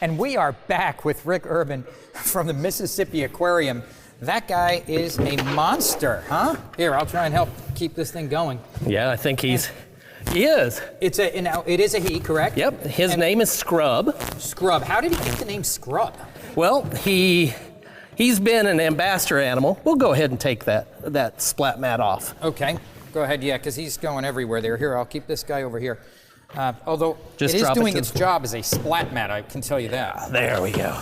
And we are back with Rick Urban from the Mississippi Aquarium. That guy is a monster, huh? Here, I'll try and help keep this thing going. Yeah, I think he is. It is a he, correct? Yep, his name is Scrub. Scrub. How did he get the name Scrub? Well, he's been an ambassador animal. We'll go ahead and take that splat mat off. Okay, go ahead, yeah, because he's going everywhere there. Here, I'll keep this guy over here. Although Just it is doing its job as a splat mat, I can tell you that. There we go.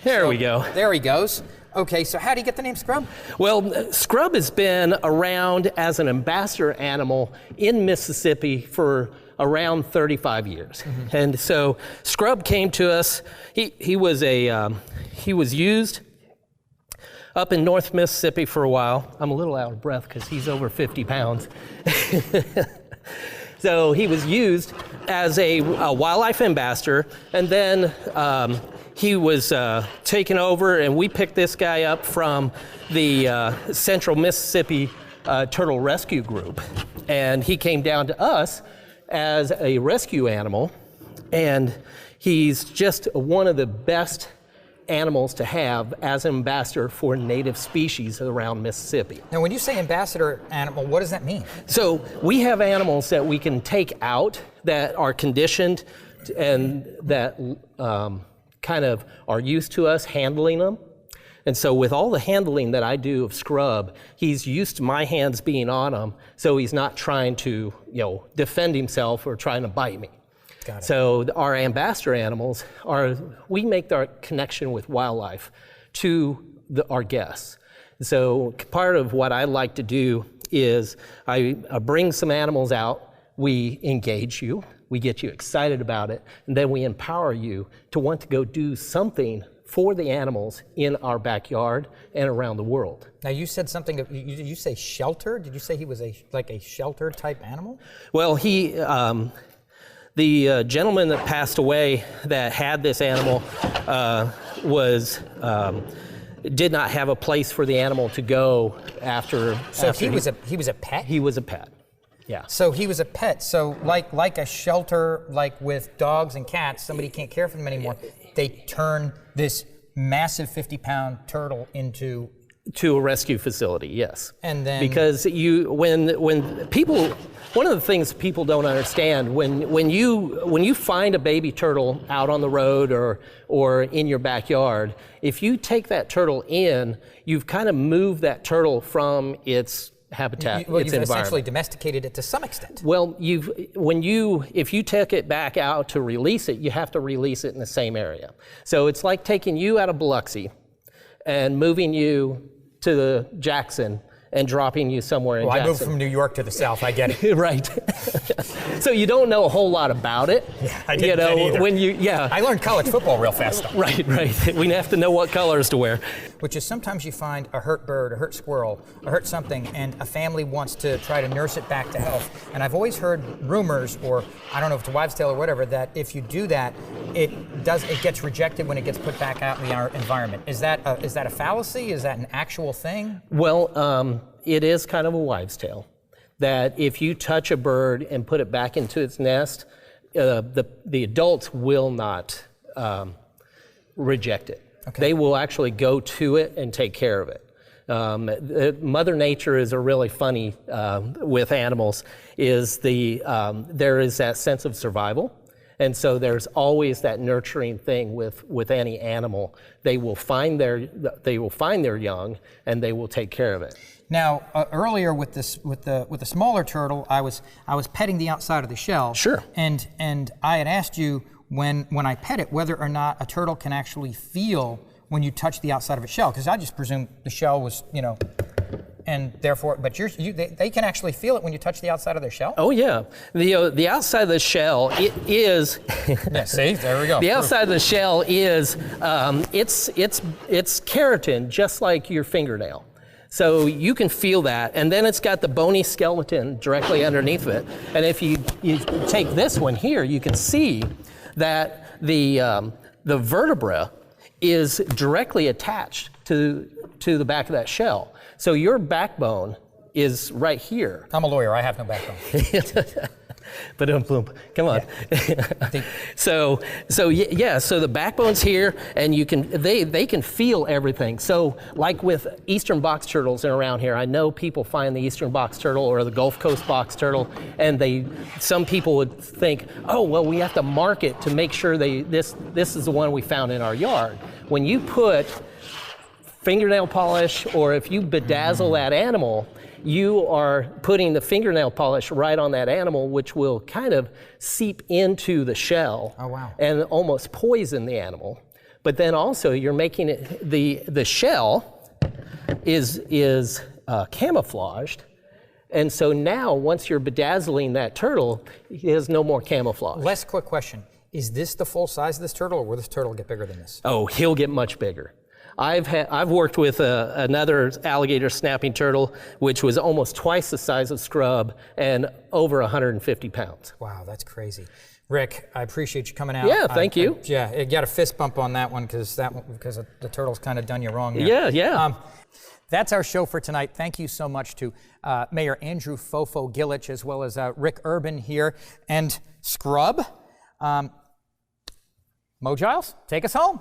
There we go. There he goes. Okay, so how do you get the name Scrub? Well, Scrub has been around as an ambassador animal in Mississippi for around 35 years. Mm-hmm. And so Scrub came to us. He was used up in North Mississippi for a while. I'm a little out of breath because he's over 50 pounds. So he was used as a wildlife ambassador, and then he was taken over, and we picked this guy up from the Central Mississippi Turtle Rescue Group. And he came down to us as a rescue animal, and he's just one of the best animals to have as an ambassador for native species around Mississippi. Now, when you say ambassador animal, what does that mean? So we have animals that we can take out that are conditioned and that kind of are used to us handling them. And so with all the handling that I do of Scrub, he's used to my hands being on him, so he's not trying to, defend himself or trying to bite me. Got it. So our ambassador animals we make our connection with wildlife to our guests. So part of what I like to do is I bring some animals out, we engage you, we get you excited about it, and then we empower you to want to go do something for the animals in our backyard and around the world. Now you said something, did you say shelter? Did you say he was like a shelter type animal? Well, the gentleman that passed away that had this animal did not have a place for the animal to go after. So he was a pet? He was a pet, yeah. So he was a pet. So like a shelter, like with dogs and cats, somebody can't care for them anymore. They turn this massive 50-pound turtle into a rescue facility, yes. And then because when people, one of the things people don't understand, when you find a baby turtle out on the road or in your backyard, if you take that turtle in, you've kind of moved that turtle from its habitat, its you've environment. Essentially domesticated it to some extent. Well, if you take it back out to release it, you have to release it in the same area. So it's like taking you out of Biloxi and moving you to Jackson and dropping you somewhere in Jackson. I moved from New York to the South, I get it. Right. So you don't know a whole lot about it. Yeah, I didn't either. I learned college football real fast though. Right. We have to know what colors to wear. Which is sometimes you find a hurt bird, a hurt squirrel, a hurt something, and a family wants to try to nurse it back to health. And I've always heard rumors, or I don't know if it's a wives' tale or whatever, that if you do that, it gets rejected when it gets put back out in the environment. Is that a fallacy? Is that an actual thing? Well, it is kind of a wives' tale that if you touch a bird and put it back into its nest, the adults will not reject it. Okay. They will actually go to it and take care of it. Mother Nature is a really funny with animals. There is that sense of survival. And so there's always that nurturing thing with any animal. They will find their young, and they will take care of it. Now, earlier with the smaller turtle, I was petting the outside of the shell. Sure. And I had asked you when I pet it whether or not a turtle can actually feel when you touch the outside of a shell, because I just presumed the shell was, and therefore, but they can actually feel it when you touch the outside of their shell? Oh yeah, the outside of the shell, it is. Yeah, see, there we go. The outside of the shell is, it's keratin, just like your fingernail. So you can feel that, and then it's got the bony skeleton directly underneath of it. And if you take this one here, you can see that the vertebra is directly attached to the back of that shell. So your backbone is right here. I'm a lawyer, I have no backbone. But come on. Yeah. So the backbone's here, and they can feel everything. So like with eastern box turtles around here, I know people find the eastern box turtle or the Gulf Coast box turtle, and some people would think, oh well, we have to mark it to make sure this is the one we found in our yard. When you put fingernail polish, or if you bedazzle that animal, you are putting the fingernail polish right on that animal, which will kind of seep into the shell. Oh, wow. And almost poison the animal. But then also you're making it, the shell is camouflaged. And so now once you're bedazzling that turtle, it has no more camouflage. Last quick question. Is this the full size of this turtle, or will this turtle get bigger than this? Oh, he'll get much bigger. I've worked with another alligator snapping turtle, which was almost twice the size of Scrub and over 150 pounds. Wow, that's crazy. Rick, I appreciate you coming out. Yeah, thank you. Yeah, you got a fist bump on that one because the turtle's kind of done you wrong there. Yeah. That's our show for tonight. Thank you so much to Mayor Andrew Fofo Gillich, as well as Rick Urban here, and Scrub. Mo Giles, take us home.